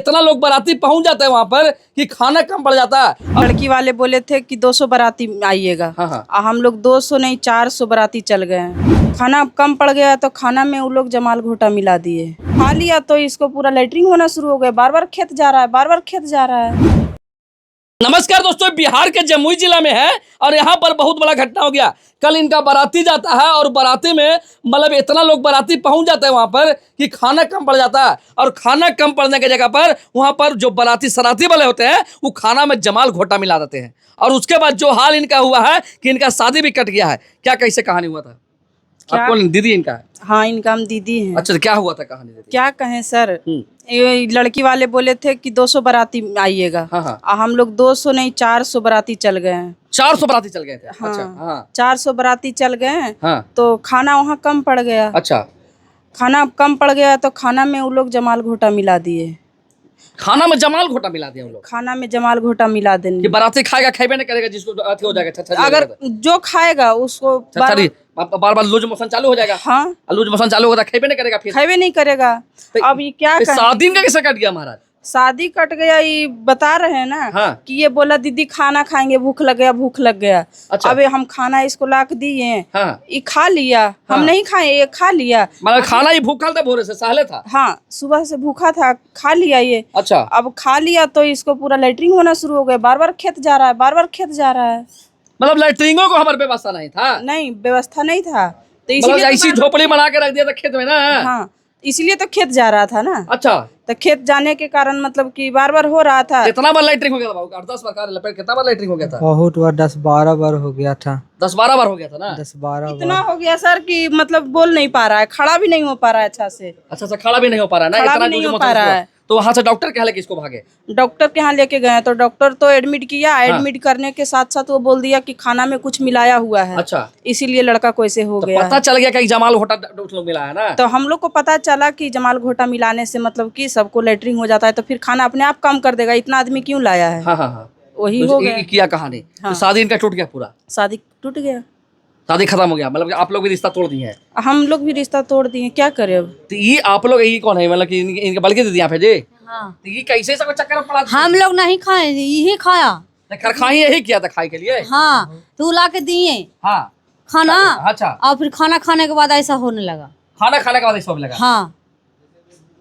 इतना लोग बाराती पहुंच जाते हैं वहां पर कि खाना कम पड़ जाता है। लड़की वाले बोले थे कि 200 बाराती आइएगा। हाँ। हम लोग 200 नहीं 400 बाराती चल गए हैं। खाना कम पड़ गया तो खाना में वो लोग जमाल घोटा मिला दिए। खा लिया तो इसको पूरा लैट्रिन होना शुरू हो गया। बार बार खेत जा रहा है, बार बार खेत जा रहा है। नमस्कार दोस्तों, बिहार के जमुई जिला में है और यहाँ पर बहुत बड़ा घटना हो गया। कल इनका बाराती जाता है और बाराती में मतलब इतना लोग बाराती पहुंच जाते हैं वहां पर कि खाना कम पड़ जाता है। और खाना कम पड़ने की जगह पर वहां पर जो बाराती सराती वाले होते हैं वो खाना में जमाल घोटा मिला देते हैं। और उसके बाद जो हाल इनका हुआ है कि इनका शादी भी कट गया है। क्या कैसे कहानी हुआ था? आपको दीदी इनका है? हाँ, इनका हम दीदी हैं। अच्छा, क्या हुआ था कहानी? क्या कहें सर, ये लड़की वाले बोले थे कि 200 बाराती आइएगा। हाँ। हम लोग 200 नहीं 400 बाराती चल गए हैं। 400 बाराती चल गए थे? हाँ, अच्छा, हाँ। 400 बाराती चल गए हैं। हाँ। तो खाना वहाँ कम पड़ गया। अच्छा, खाना कम पड़ गया तो खाना में वो लोग जमाल घोटा मिला दिए। खाना में जमाल घोटा मिला दिया उन लोग? खाना में जमाल घोटा मिला देंगे कि बाराती खाएगा, खाइबे नहीं करेगा, जिसको अथी हो जाएगा छछरी अगर जो खाएगा उसको छछरी बार बार लूज मोशन चालू हो जाएगा। हाँ, लूज मोशन चालू होगा खाइबे नहीं करेगा, फिर खाइबे नहीं करेगा। अब ये क्या कहें? शादी का कैसे कट गया महाराज? शादी कट गया, ये बता रहे हैं ना। हाँ। कि ये बोला दीदी खाना खाएंगे, भूख लग गया, भूख लग गया। अच्छा। अबे हम खाना इसको ला के दिए। हाँ। ये खा लिया। हाँ। हम नहीं खाए, ये खा लिया। मतलब खाना ही भूखा था, भोरे से सहले था? हाँ, सुबह से भूखा था, खा लिया ये। अच्छा। अब खा लिया तो इसको पूरा लैट्रिन होना शुरू हो गया। बार बार खेत जा रहा है, बार बार खेत जा रहा है। मतलब लैट्रिंगों को हमारे व्यवस्था नहीं था? नहीं, व्यवस्था नहीं था तो मतलब इसीलिए ऐसी झोपड़ी बना के रख दिया था खेत में ना? हाँ, इसीलिए तो खेत जा रहा था ना। अच्छा, तो खेत जाने के कारण मतलब कि बार बार हो रहा था। कितना बार लैट्रिंग हो गया था बाबू? 8-10 बार लपेट, कितना बार लैट्रिंग हो गया था? बहुत बार 10-12 बार हो गया था। 10-12 बार हो गया था ना? 10-12 इतना हो गया सर कि मतलब बोल नहीं पा रहा है, खड़ा भी नहीं हो पा रहा है अच्छा से। अच्छा, खड़ा भी नहीं हो पा रहा है ना? खड़ा इतना भी नहीं लूज हो मोशन पा रहा हुआ। है। तो वहां से डॉक्टर के यहाँ लेके इसको भागे? डॉक्टर के यहाँ लेके गए तो डॉक्टर तो एडमिट किया। एडमिट करने के साथ साथ वो बोल दिया कि खाना में कुछ मिलाया हुआ है। अच्छा। इसीलिए लड़का को ऐसे हो तो गया पता है। चल गया कि जमाल घोटा लोग मिला है ना? तो हम लोग को पता चला कि जमाल घोटा मिलाने से मतलब कि सबको लैट्रिन हो जाता है तो फिर खाना अपने आप कम कर देगा। इतना आदमी क्यों लाया है? हाँ। वही तो हो गया। किया कहानी। हाँ। तो शादी इनका टूट गया पूरा? शादी टूट गया, शादी खत्म हो गया। मतलब कि आप लोग भी रिश्ता तोड़ दिए हैं? हम लोग भी रिश्ता तोड़ दिए, क्या करे अब। तो ये आप लोग, ये कौन है? मतलब कि इनके बल्कि दीदी यहाँ पे जी? हाँ। तो ये कैसे सब चक्कर में पड़ा? हम लोग नहीं खाए, यही खाया। खरखाही यही किया था खाए के लिए? हाँ, तो ला के दिए हाँ। खाना। अच्छा। और फिर खाना खाने के बाद ऐसा होने लगा। खाना खाने के बाद सब लगा? हाँ।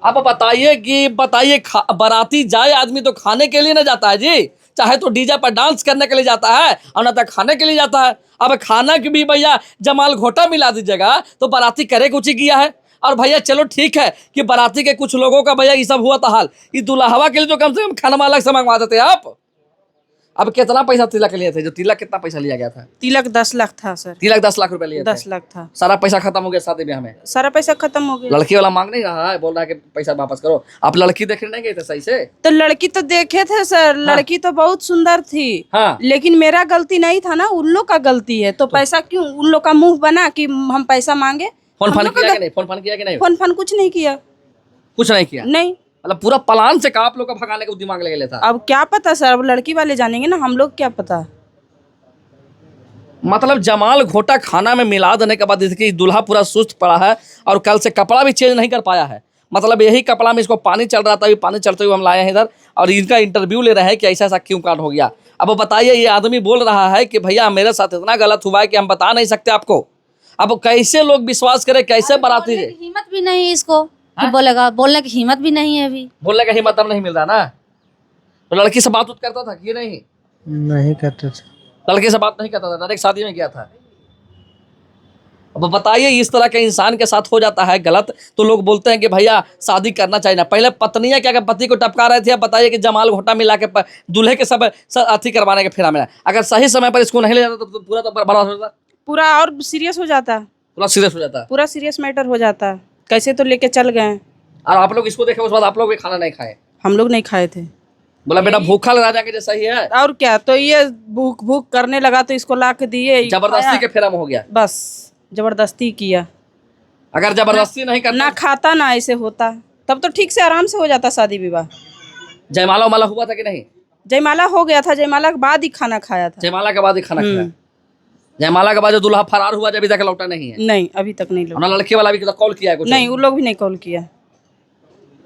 अब बताइए बाराती जाए आदमी तो खाने के लिए ना जाता है जी? चाहे तो डीजे पर डांस करने के लिए जाता है और ना तो खाने के लिए जाता है। अब खाना की भी भैया जमाल घोटा मिला दीजिएगा तो बाराती करे कुछ ही किया है। और भैया चलो ठीक है कि बाराती के कुछ लोगों का भैया ये सब हुआ था हाल, ये दुल्हवा के लिए तो कम से कम खाना अलग से मंगवा देते आप। अब कितना पैसा तिलक लिए थे? जो तिलक कितना पैसा लिया गया था? तिलक 10 लाख था सर। तिलक 10 लाख रुपए लिए थे? 10 लाख था। सारा पैसा खत्म हो गया शादी ब्याह में? सारा पैसा खत्म हो गया। लड़की वाला मांग नहीं रहा है, बोल रहा है कि पैसा वापस करो। आप लड़की देखने नहीं गए थे सही से? तो लड़की तो देखे थे सर। लड़की तो बहुत सुंदर थी। हाँ। लेकिन मेरा गलती नहीं था ना, उन लोग का गलती है। तो पैसा क्यों उन लोग का मुंह बना कि हम पैसा मांगे? फोन हम फान लोग का किया कि नहीं? फोन फान किया कि नहीं? फोन फान कुछ नहीं किया। कुछ नहीं किया? नहीं। मतलब पूरा प्लान से आप लोग का भगाने का दिमाग लगे था? अब क्या पता सर, अब लड़की वाले जानेंगे ना, हम लोग क्या पता। मतलब जमाल घोटा खाना में मिला देने के बाद इसकी दूल्हा पूरा सुस्त पड़ा है और कल से कपड़ा भी चेंज नहीं कर पाया है। मतलब यही कपड़ा में इसको पानी चल रहा था, अभी पानी चलते हुए हम लाए हैं इधर और इनका इंटरव्यू ले रहे हैं कि ऐसा ऐसा क्यों कांड हो गया। अब बताइए, ये आदमी बोल रहा है कि भैया मेरे साथ इतना गलत हुआ है कि हम बता नहीं सकते आपको। अब कैसे लोग विश्वास करें, कैसे बाराती? हिम्मत भी नहीं है इसको कि बोलेगा, बोलने की हिम्मत भी नहीं है अभी। बोलने का हिम्मत अब नहीं मिल रहा ना? तो लड़की से बात करता था कि नहीं करते थे। लड़के से बात नहीं करता था, डायरेक्ट शादी में गया था। अब बताइए, इस तरह के इंसान के साथ हो जाता है गलत तो लोग बोलते हैं कि भैया शादी करना चाहिए ना। पहले पत्नियां क्या पति को टपका रहे थे, अब बताइए कि जमाल घोटा मिला के दूल्हे के सब अथी करवाने के फेरा में। अगर सही समय पर इसको नहीं ले जाता तो पूरा तो बर्बाद हो जाता, पूरा और सीरियस हो जाता, पूरा सीरियस हो जाता, पूरा सीरियस मैटर हो जाता। कैसे तो लेके चल गए। और आप लोग इसको देखे, उस बाद आप लोग भी खाना नहीं खाए? हम लोग नहीं खाए थे। बोला बेटा भूखा लगा जाके जैसा ही है। और क्या, तो ये भूख भूख करने लगा तो इसको ला के दिए। जबरदस्ती के फेरा में हो गया? बस जबरदस्ती किया। अगर जबरदस्ती नहीं करना, ना खाता ना ऐसे होता तब तो ठीक से आराम से हो जाता शादी विवाह। जयमाला उमाला हुआ था कि नहीं? जयमाला हो गया था, जयमाला के बाद ही खाना खाया था। जयमाला के बाद ही खाना खाया? जयमाला के बाद जो दूल्हा फरार हुआ, जब अभी तक लौटा नहीं है? नहीं, अभी तक नहीं लौटा। लड़के वाला भी कॉल किया है कुछ? नहीं, वो लोग भी नहीं कॉल किया।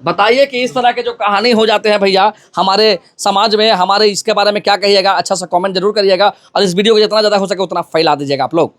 बताइए कि इस तरह के जो कहानी हो जाते हैं भैया हमारे समाज में, हमारे इसके बारे में क्या कहिएगा, अच्छा सा कमेंट जरूर करिएगा और इस वीडियो को जितना ज़्यादा हो सके उतना फैला दीजिएगा आप लोग।